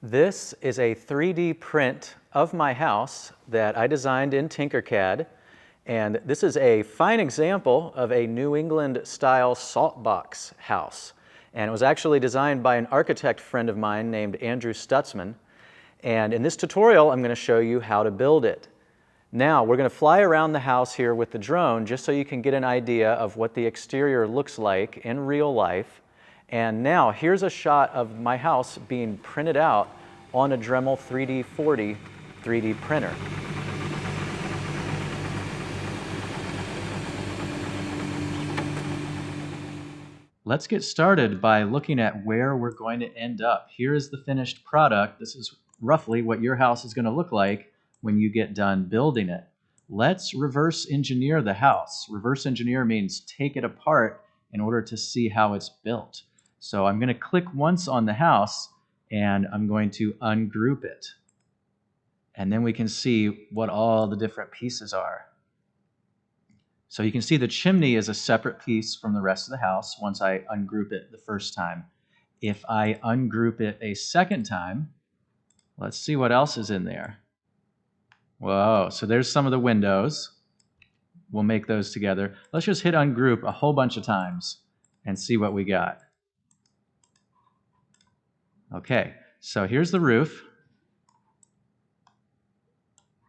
This is a 3D print of my house that I designed in TinkerCAD, and this is a fine example of a New England style saltbox house. And it was actually designed by an architect friend of mine named Andrew Stutzman. And in this tutorial, I'm going to show you how to build it. Now, we're going to fly around the house here with the drone just so you can get an idea of what the exterior looks like in real life. And now, here's a shot of my house being printed out on a Dremel 3D40 3D printer. Let's get started by looking at where we're going to end up. Here is the finished product. This is roughly what your house is going to look like when you get done building it. Let's reverse engineer the house. Reverse engineer means take it apart in order to see how it's built. So I'm going to click once on the house and I'm going to ungroup it. And then we can see what all the different pieces are. So you can see the chimney is a separate piece from the rest of the house once I ungroup it the first time. If I ungroup it a second time, let's see what else is in there. Whoa, so there's some of the windows. We'll make those together. Let's just hit ungroup a whole bunch of times and see what we got. Okay, so here's the roof.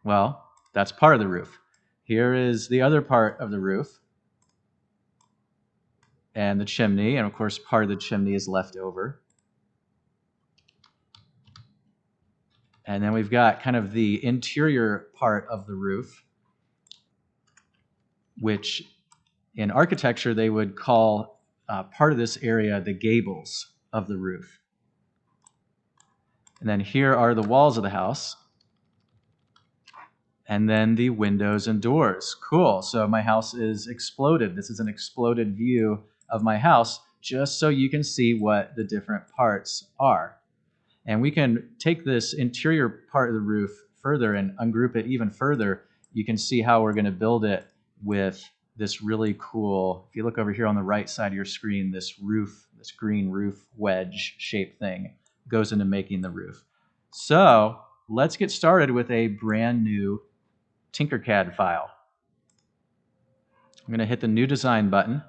Well, that's part of the roof. Here is the other part of the roof and the chimney, and of course part of the chimney is left over. And then we've got kind of the interior part of the roof, which in architecture they would call part of this area the gables of the roof. And then here are the walls of the house. And then the windows and doors. Cool, so my house is exploded. This is an exploded view of my house, just so you can see what the different parts are. And we can take this interior part of the roof further and ungroup it even further. You can see how we're going to build it with this really cool, if you look over here on the right side of your screen, this roof, this green roof wedge shaped thing goes into making the roof. So let's get started with a brand new TinkerCAD file. I'm going to hit the New Design button,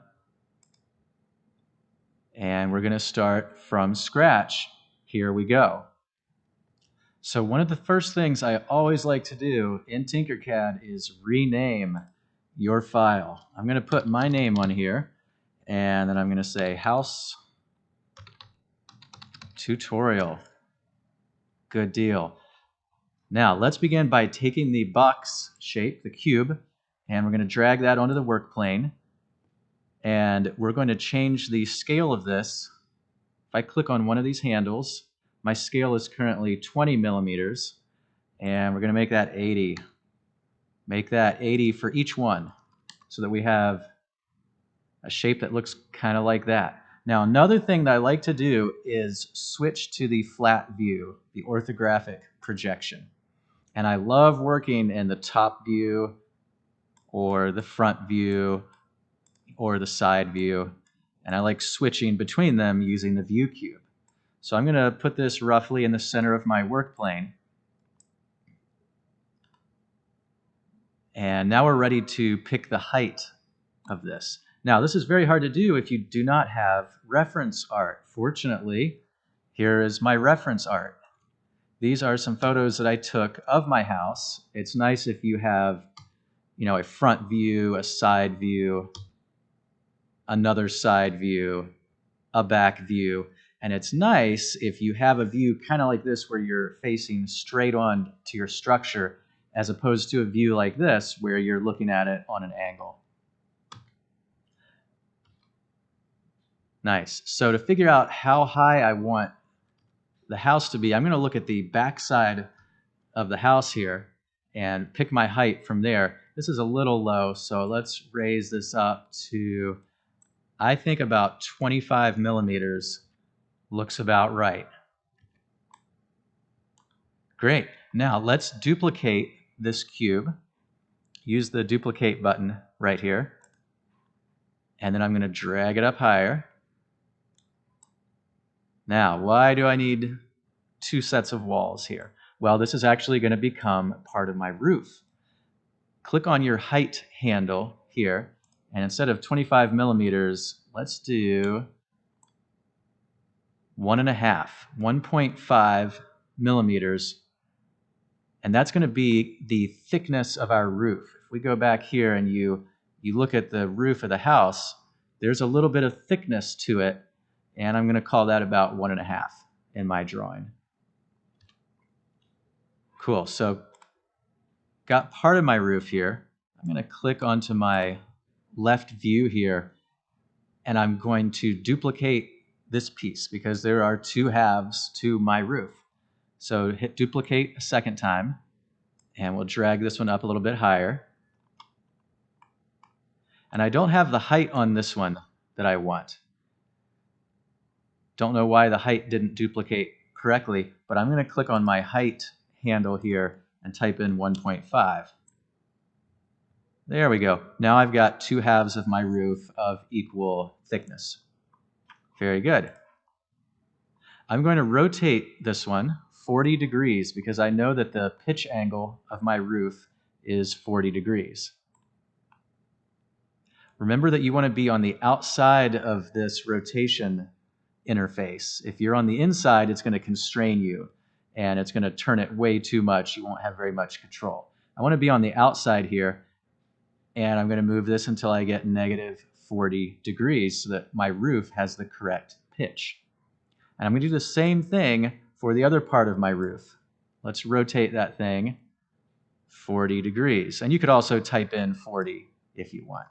and we're going to start from scratch. Here we go. So one of the first things I always like to do in TinkerCAD is rename your file. I'm going to put my name on here, and then I'm going to say House Tutorial. Good deal. Now, let's begin by taking the box shape, the cube, and we're going to drag that onto the work plane. And we're going to change the scale of this. If I click on one of these handles, my scale is currently 20 millimeters, and we're going to make that 80. Make that 80 for each one so that we have a shape that looks kind of like that. Now, another thing that I like to do is switch to the flat view, the orthographic projection. And I love working in the top view or the front view or the side view. And I like switching between them using the view cube. So I'm going to put this roughly in the center of my work plane. And now we're ready to pick the height of this. Now, this is very hard to do if you do not have reference art. Fortunately, here is my reference art. These are some photos that I took of my house. It's nice if you have, a front view, a side view, another side view, a back view. And it's nice if you have a view kind of like this where you're facing straight on to your structure as opposed to a view like this where you're looking at it on an angle. Nice. So to figure out how high I want the house to be, I'm going to look at the back side of the house here and pick my height from there. This is a little low, so let's raise this up to, I think, about 25 millimeters. Looks about right. Great. Now let's duplicate this cube. Use the duplicate button right here. And then I'm going to drag it up higher. Now, why do I need two sets of walls here? Well, this is actually going to become part of my roof. Click on your height handle here, and instead of 25 millimeters, let's do 1.5 millimeters, and that's going to be the thickness of our roof. If we go back here and you look at the roof of the house, there's a little bit of thickness to it, and I'm going to call that about 1.5 in my drawing. Cool, so got part of my roof here. I'm going to click onto my left view here, and I'm going to duplicate this piece because there are two halves to my roof. So hit duplicate a second time, and we'll drag this one up a little bit higher. And I don't have the height on this one that I want. Don't know why the height didn't duplicate correctly, but I'm going to click on my height handle here and type in 1.5. There we go. Now I've got two halves of my roof of equal thickness. Very good. I'm going to rotate this one 40 degrees because I know that the pitch angle of my roof is 40 degrees. Remember that you want to be on the outside of this rotation interface. If you're on the inside, it's going to constrain you and it's going to turn it way too much. You won't have very much control. I want to be on the outside here, and I'm going to move this until I get negative 40 degrees so that my roof has the correct pitch. And I'm going to do the same thing for the other part of my roof. Let's rotate that thing 40 degrees. And you could also type in 40 if you want.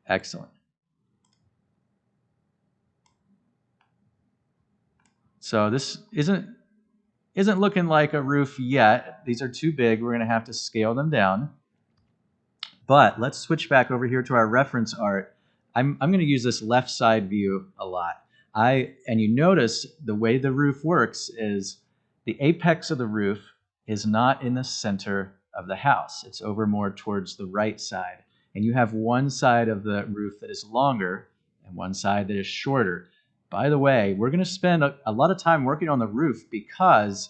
Excellent. So this isn't looking like a roof yet. These are too big. We're going to have to scale them down. But let's switch back over here to our reference art. I'm going to use this left side view a lot. And you notice the way the roof works is the apex of the roof is not in the center of the house. It's over more towards the right side. And you have one side of the roof that is longer and one side that is shorter. By the way, we're going to spend a lot of time working on the roof because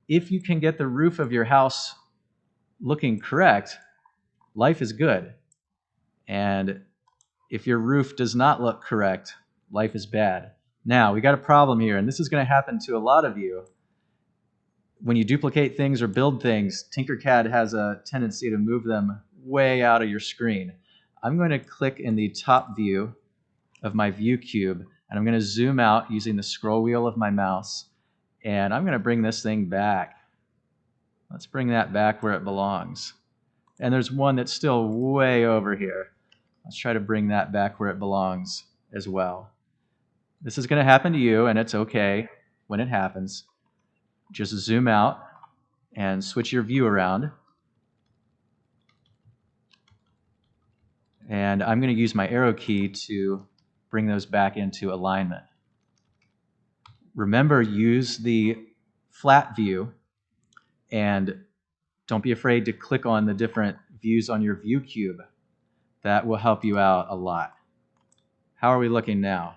if you can get the roof of your house looking correct, life is good. And if your roof does not look correct, life is bad. Now, we got a problem here, and this is going to happen to a lot of you. When you duplicate things or build things, TinkerCAD has a tendency to move them way out of your screen. I'm going to click in the top view of my view cube, and I'm going to zoom out using the scroll wheel of my mouse, and I'm going to bring this thing back. Let's bring that back where it belongs. And there's one that's still way over here. Let's try to bring that back where it belongs as well. This is going to happen to you, and it's okay when it happens. Just zoom out and switch your view around. And I'm going to use my arrow key to bring those back into alignment. Remember, use the flat view, and don't be afraid to click on the different views on your view cube. That will help you out a lot. How are we looking now?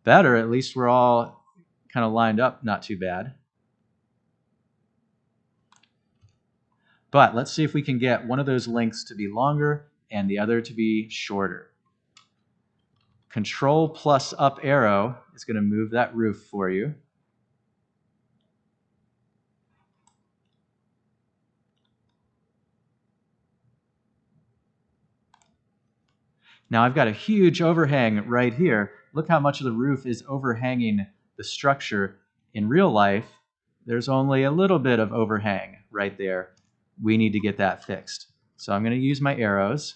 Better, at least we're all kind of lined up, not too bad. But let's see if we can get one of those links to be longer and the other to be shorter. Control plus up arrow is going to move that roof for you. Now I've got a huge overhang right here. Look how much of the roof is overhanging the structure. In real life, there's only a little bit of overhang right there. We need to get that fixed. So I'm going to use my arrows.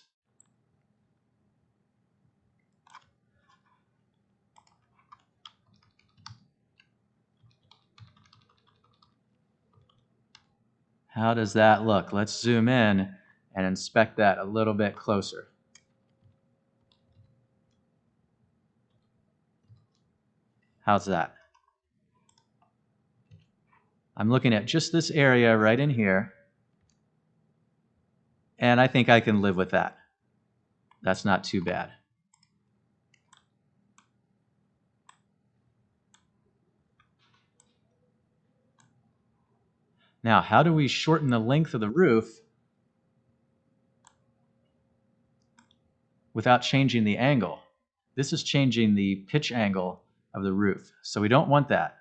How does that look? Let's zoom in and inspect that a little bit closer. How's that? I'm looking at just this area right in here, and I think I can live with that. That's not too bad. Now, how do we shorten the length of the roof without changing the angle? This is changing the pitch angle of the roof, so we don't want that.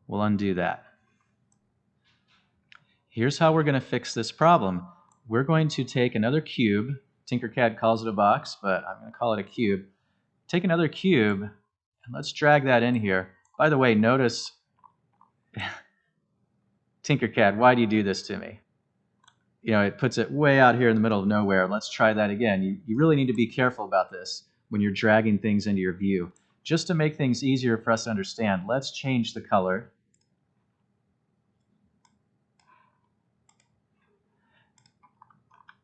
We'll undo that. Here's how we're going to fix this problem. We're going to take another cube. TinkerCAD calls it a box, but I'm going to call it a cube. Take another cube, and let's drag that in here. By the way, notice, TinkerCAD, why do you do this to me? You know, it puts it way out here in the middle of nowhere. Let's try that again. You really need to be careful about this when you're dragging things into your view. Just to make things easier for us to understand, let's change the color.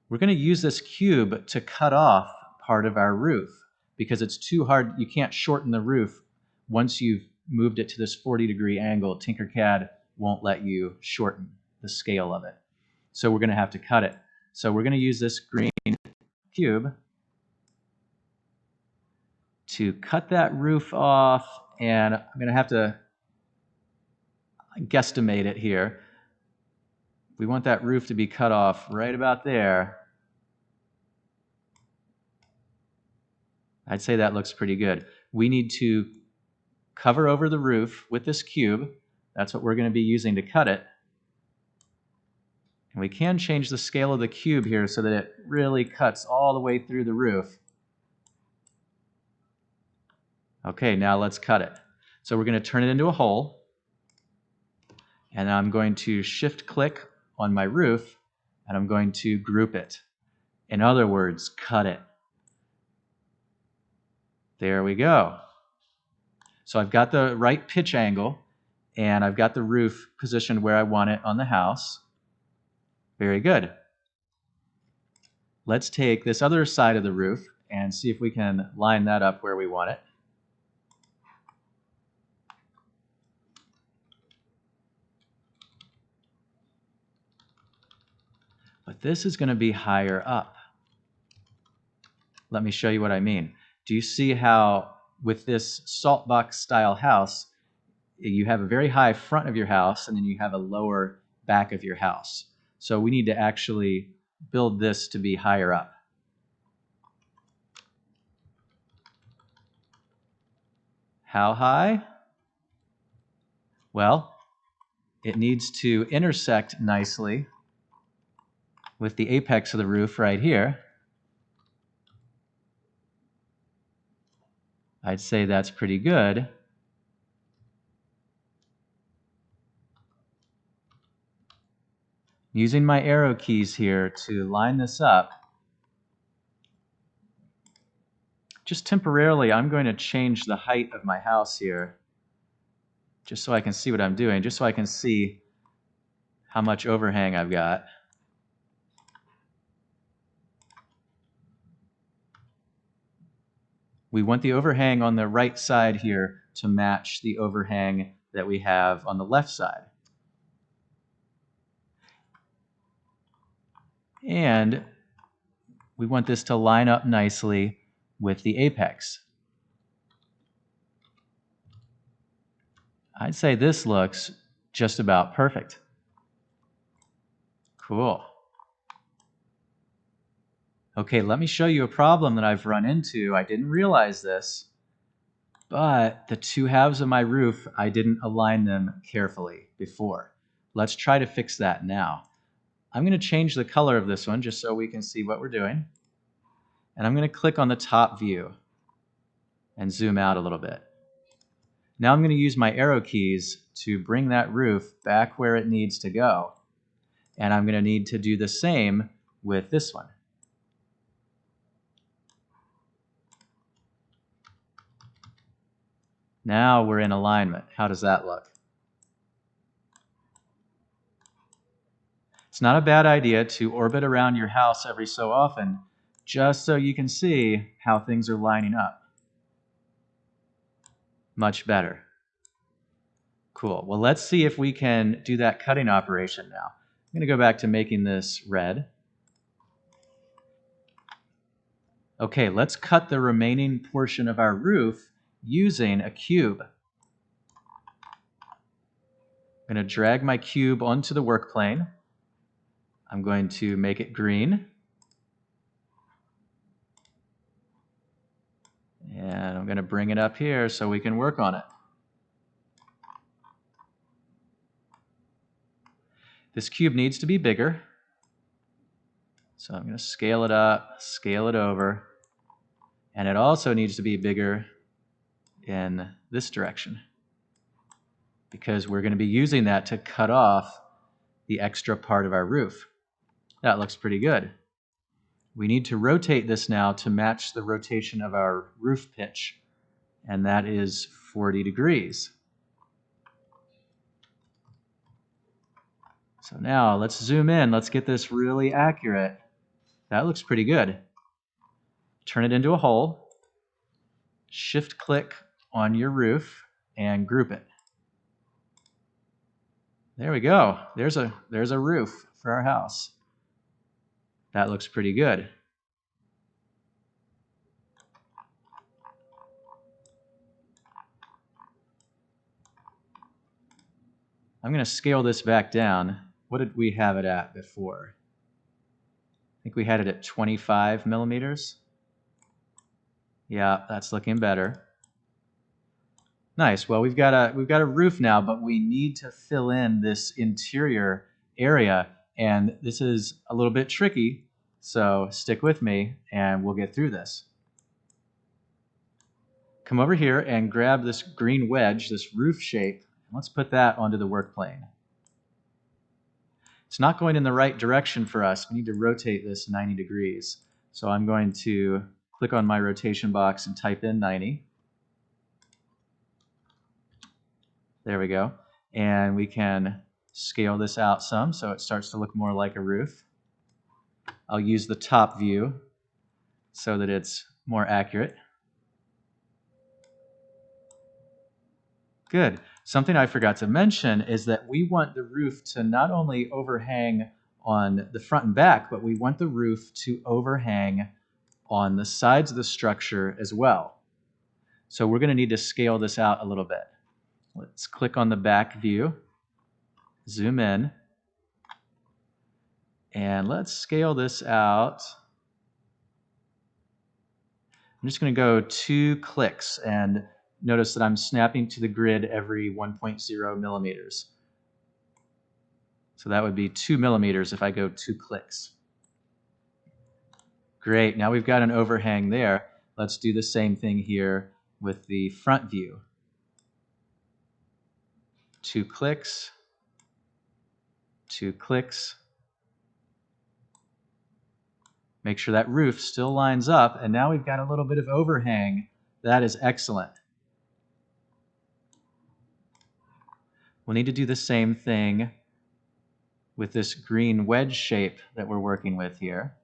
We're going to use this cube to cut off part of our roof because it's too hard. You can't shorten the roof once you've moved it to this 40-degree angle. TinkerCAD won't let you shorten the scale of it. So we're going to have to cut it. So we're going to use this green cube to cut that roof off, and I'm going to have to guesstimate it here. We want that roof to be cut off right about there. I'd say that looks pretty good. We need to cover over the roof with this cube. That's what we're going to be using to cut it. And we can change the scale of the cube here so that it really cuts all the way through the roof. Okay, now let's cut it. So we're going to turn it into a hole. And I'm going to shift-click on my roof, and I'm going to group it. In other words, cut it. There we go. So I've got the right pitch angle, and I've got the roof positioned where I want it on the house. Very good. Let's take this other side of the roof and see if we can line that up where we want it. But this is going to be higher up. Let me show you what I mean. Do you see how with this saltbox style house, you have a very high front of your house and then you have a lower back of your house? So we need to actually build this to be higher up. How high? Well, it needs to intersect nicely with the apex of the roof right here. I'd say that's pretty good. Using my arrow keys here to line this up, just temporarily I'm going to change the height of my house here just so I can see what I'm doing, just so I can see how much overhang I've got. We want the overhang on the right side here to match the overhang that we have on the left side. And we want this to line up nicely with the apex. I'd say this looks just about perfect. Cool. Okay, let me show you a problem that I've run into. I didn't realize this, but the two halves of my roof, I didn't align them carefully before. Let's try to fix that now. I'm going to change the color of this one just so we can see what we're doing. And I'm going to click on the top view and zoom out a little bit. Now I'm going to use my arrow keys to bring that roof back where it needs to go. And I'm going to need to do the same with this one. Now we're in alignment. How does that look? It's not a bad idea to orbit around your house every so often, just so you can see how things are lining up. Much better. Cool. Well, let's see if we can do that cutting operation now. I'm going to go back to making this red. Okay, let's cut the remaining portion of our roof using a cube. I'm going to drag my cube onto the work plane. I'm going to make it green. And I'm going to bring it up here so we can work on it. This cube needs to be bigger. So I'm going to scale it up, scale it over. And it also needs to be bigger in this direction, because we're going to be using that to cut off the extra part of our roof. That looks pretty good. We need to rotate this now to match the rotation of our roof pitch, and that is 40 degrees. So now let's zoom in. Let's get this really accurate. That looks pretty good. Turn it into a hole. Shift click on your roof and group it. There we go. There's a roof for our house. That looks pretty good. I'm going to scale this back down. What did we have it at before? I think we had it at 25 millimeters. Yeah, that's looking better. Nice. Well, we've got a roof now, but we need to fill in this interior area, and this is a little bit tricky. So stick with me, and we'll get through this. Come over here and grab this green wedge, this roof shape. Let's put that onto the work plane. It's not going in the right direction for us. We need to rotate this 90 degrees. So I'm going to click on my rotation box and type in 90. There we go. And we can scale this out some so it starts to look more like a roof. I'll use the top view so that it's more accurate. Good. Something I forgot to mention is that we want the roof to not only overhang on the front and back, but we want the roof to overhang on the sides of the structure as well. So we're going to need to scale this out a little bit. Let's click on the back view, zoom in, and let's scale this out. I'm just going to go 2 clicks, and notice that I'm snapping to the grid every 1.0 millimeters. So that would be 2 millimeters if I go 2 clicks. Great, now we've got an overhang there. Let's do the same thing here with the front view. 2 clicks, 2 clicks. Make sure that roof still lines up, and now we've got a little bit of overhang. That is excellent. We'll need to do the same thing with this green wedge shape that we're working with here.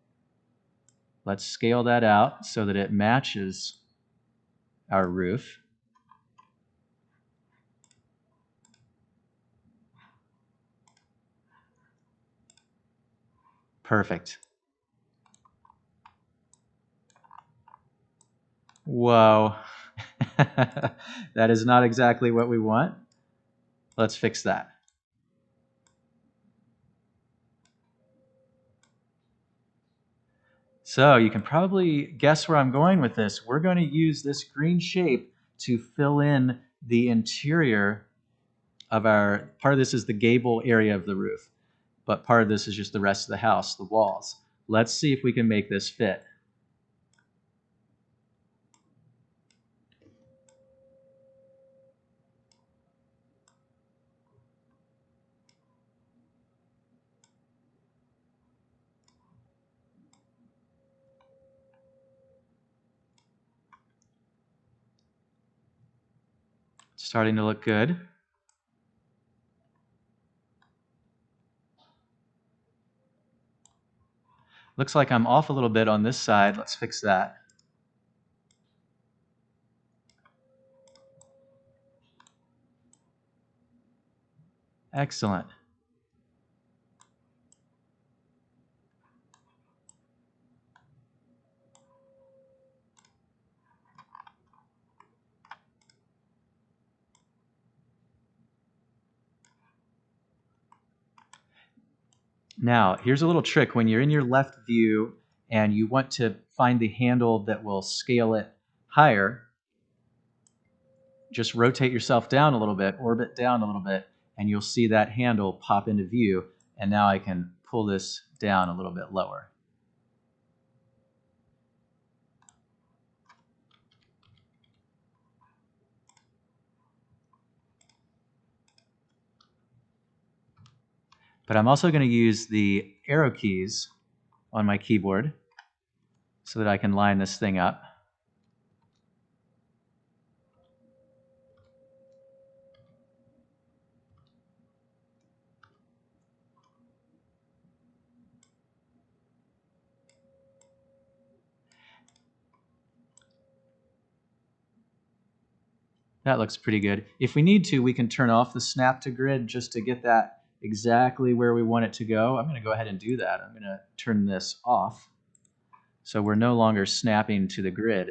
Let's scale that out so that it matches our roof. Perfect. Whoa. That is not exactly what we want. Let's fix that. So you can probably guess where I'm going with this. We're going to use this green shape to fill in the interior of our, part of this is the gable area of the roof, but part of this is just the rest of the house, the walls. Let's see if we can make this fit. Starting to look good. Looks like I'm off a little bit on this side. Let's fix that. Excellent. Now, here's a little trick. When you're in your left view and you want to find the handle that will scale it higher, just rotate yourself down a little bit, orbit down a little bit, and you'll see that handle pop into view. And now I can pull this down a little bit lower. But I'm also going to use the arrow keys on my keyboard so that I can line this thing up. That looks pretty good. If we need to, we can turn off the snap to grid just to get that exactly where we want it to go. I'm going to go ahead and do that. I'm going to turn this off so we're no longer snapping to the grid.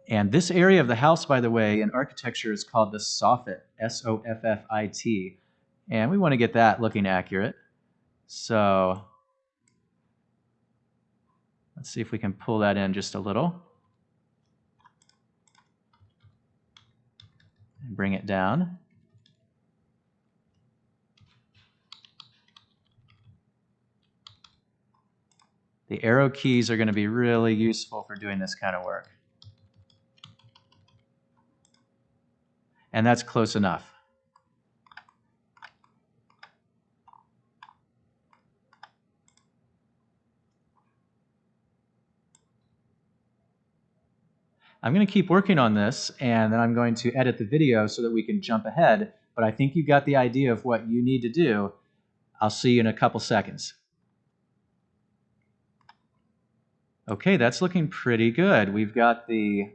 And this area of the house, by the way, in architecture is called the soffit, S-O-F-F-I-T. And we want to get that looking accurate. So let's see if we can pull that in just a little. And bring it down. The arrow keys are going to be really useful for doing this kind of work. And that's close enough. I'm going to keep working on this, and then I'm going to edit the video so that we can jump ahead. But I think you got the idea of what you need to do. I'll see you in a couple seconds. Okay, that's looking pretty good. We've got the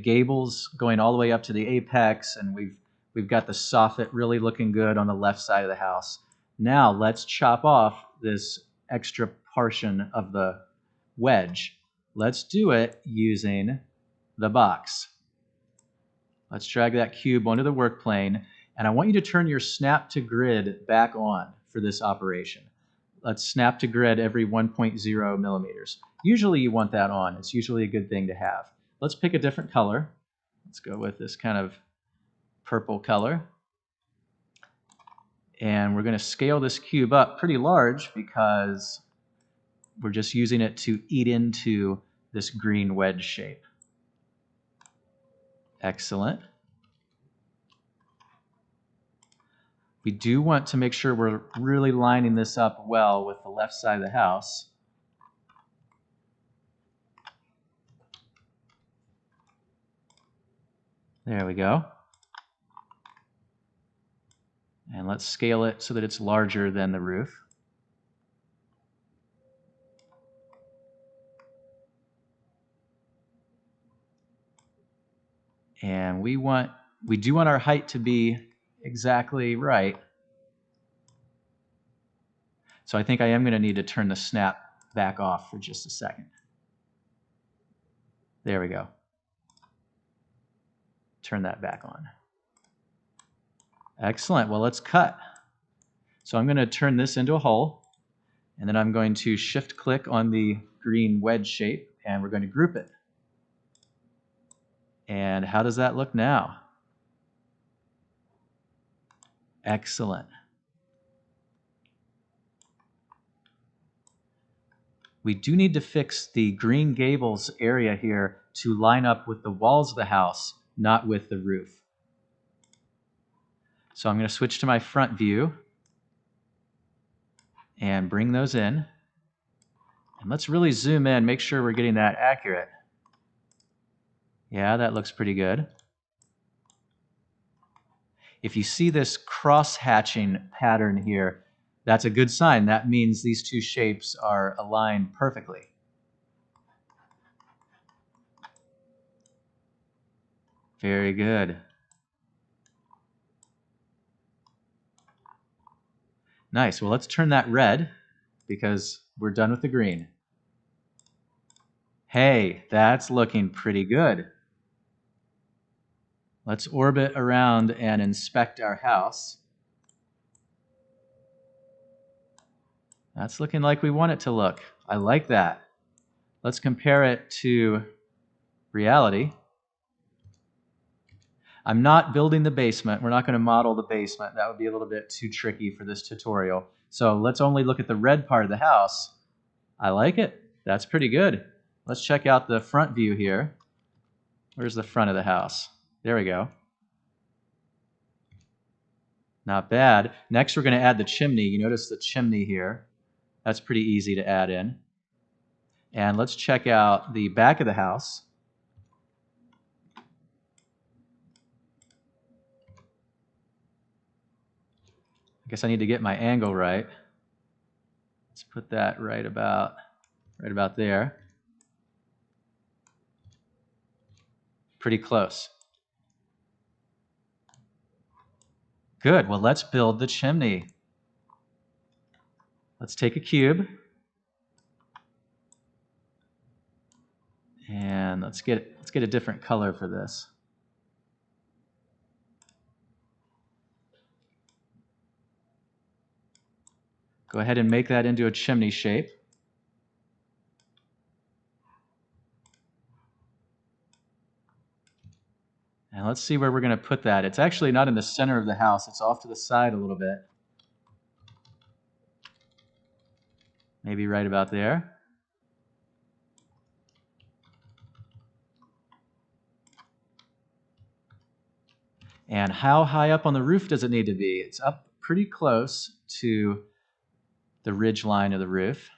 gables going all the way up to the apex, and we've got the soffit really looking good on the left side of the house. Now let's chop off this extra portion of the wedge. Let's do it using the box. Let's drag that cube onto the work plane, and I want you to turn your snap to grid back on for this operation. Let's snap to grid every 1.0 millimeters. Usually you want that on. It's usually a good thing to have. Let's pick a different color. Let's go with this kind of purple color. And we're going to scale this cube up pretty large because we're just using it to eat into this green wedge shape. Excellent. We do want to make sure we're really lining this up well with the left side of the house. There we go. And let's scale it so that it's larger than the roof. And we do want our height to be exactly right. So I think I am going to need to turn the snap back off for just a second. There we go. Turn that back on. Excellent. Well, let's cut. So I'm going to turn this into a hole, and then I'm going to shift click on the green wedge shape, and we're going to group it. And how does that look now? Excellent. We do need to fix the green gables area here to line up with the walls of the house, not with the roof. So I'm going to switch to my front view and bring those in. And let's really zoom in, make sure we're getting that accurate. Yeah, that looks pretty good. If you see this cross-hatching pattern here, that's a good sign. That means these two shapes are aligned perfectly. Very good. Nice. Well, let's turn that red because we're done with the green. Hey, that's looking pretty good. Let's orbit around and inspect our house. That's looking like we want it to look. I like that. Let's compare it to reality. I'm not building the basement. We're not going to model the basement. That would be a little bit too tricky for this tutorial. So let's only look at the red part of the house. I like it. That's pretty good. Let's check out the front view here. Where's the front of the house? There we go. Not bad. Next, we're going to add the chimney. You notice the chimney here. That's pretty easy to add in. And let's check out the back of the house. I guess I need to get my angle right. Let's put that right about there. Pretty close. Good. Well, let's build the chimney. Let's take a cube. And let's get a different color for this. Go ahead and make that into a chimney shape. And let's see where we're going to put that. It's actually not in the center of the house. It's off to the side a little bit. Maybe right about there. And how high up on the roof does it need to be? It's up pretty close to the ridge line of the roof.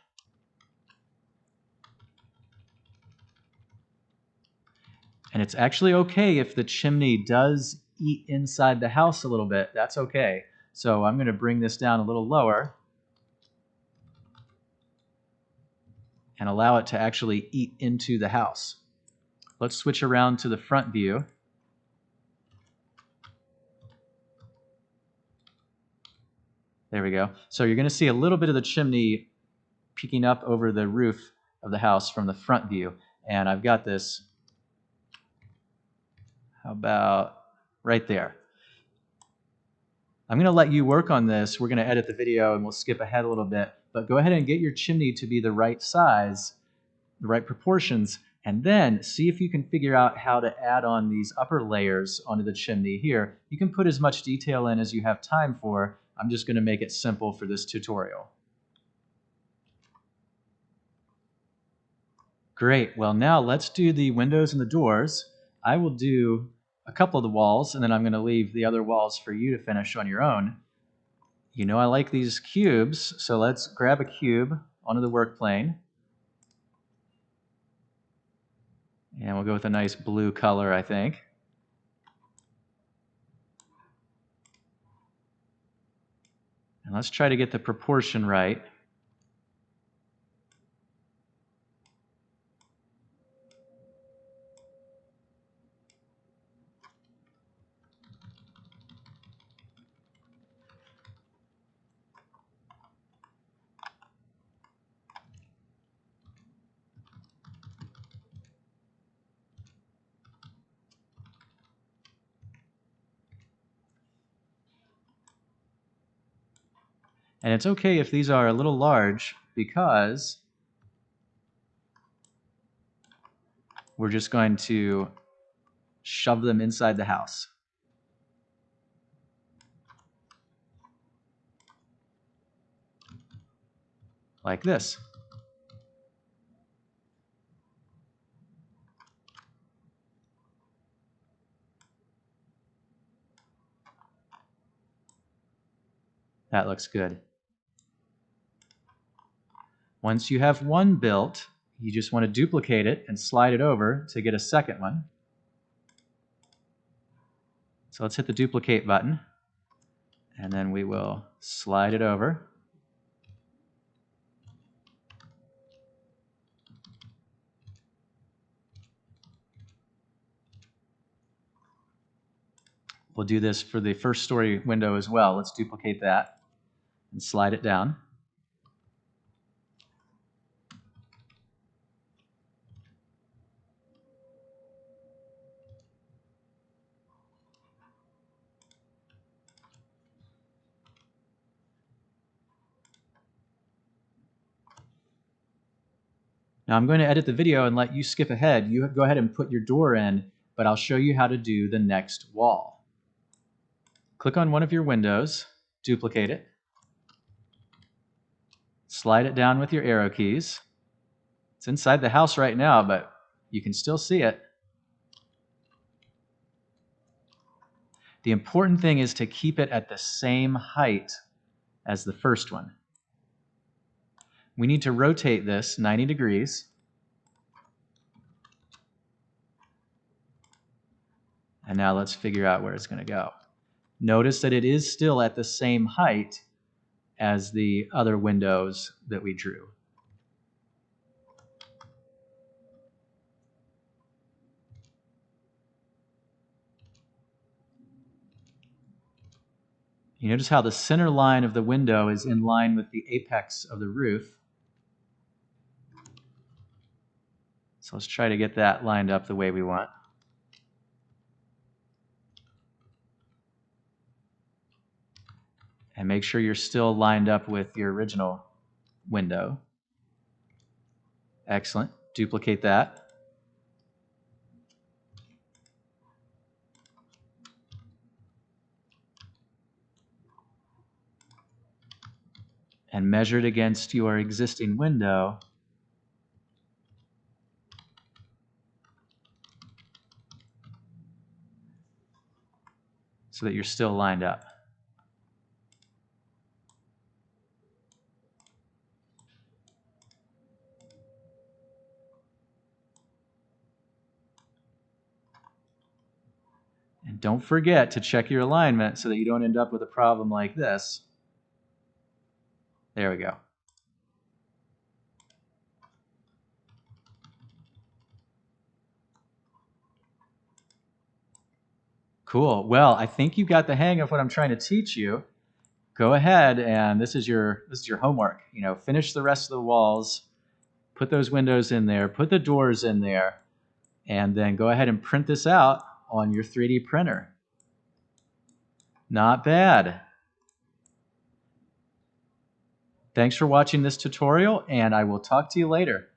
And it's actually okay if the chimney does eat inside the house a little bit. That's okay. So I'm going to bring this down a little lower and allow it to actually eat into the house. Let's switch around to the front view. There we go. So you're going to see a little bit of the chimney peeking up over the roof of the house from the front view. And I've got this, how about right there? I'm going to let you work on this. We're going to edit the video and we'll skip ahead a little bit. But go ahead and get your chimney to be the right size, the right proportions, and then see if you can figure out how to add on these upper layers onto the chimney here. You can put as much detail in as you have time for. I'm just going to make it simple for this tutorial. Great. Well, now let's do the windows and the doors. I will do a couple of the walls, and then I'm going to leave the other walls for you to finish on your own. You know I like these cubes, so let's grab a cube onto the work plane. And we'll go with a nice blue color, I think. And let's try to get the proportion right. And it's okay if these are a little large because we're just going to shove them inside the house. Like this. That looks good. Once you have one built, you just want to duplicate it and slide it over to get a second one. So let's hit the duplicate button, and then we will slide it over. We'll do this for the first story window as well. Let's duplicate that and slide it down. Now I'm going to edit the video and let you skip ahead. You go ahead and put your door in, but I'll show you how to do the next wall. Click on one of your windows, duplicate it, slide it down with your arrow keys. It's inside the house right now, but you can still see it. The important thing is to keep it at the same height as the first one. We need to rotate this 90 degrees. And now let's figure out where it's going to go. Notice that it is still at the same height as the other windows that we drew. You notice how the center line of the window is in line with the apex of the roof. So let's try to get that lined up the way we want. And make sure you're still lined up with your original window. Excellent. Duplicate that. And measure it against your existing window. So that you're still lined up. And don't forget to check your alignment so that you don't end up with a problem like this. There we go. Cool. Well, I think you got the hang of what I'm trying to teach you. Go ahead, and this is your homework. You know, finish the rest of the walls, put those windows in there, put the doors in there, and then go ahead and print this out on your 3D printer. Not bad. Thanks for watching this tutorial, and I will talk to you later.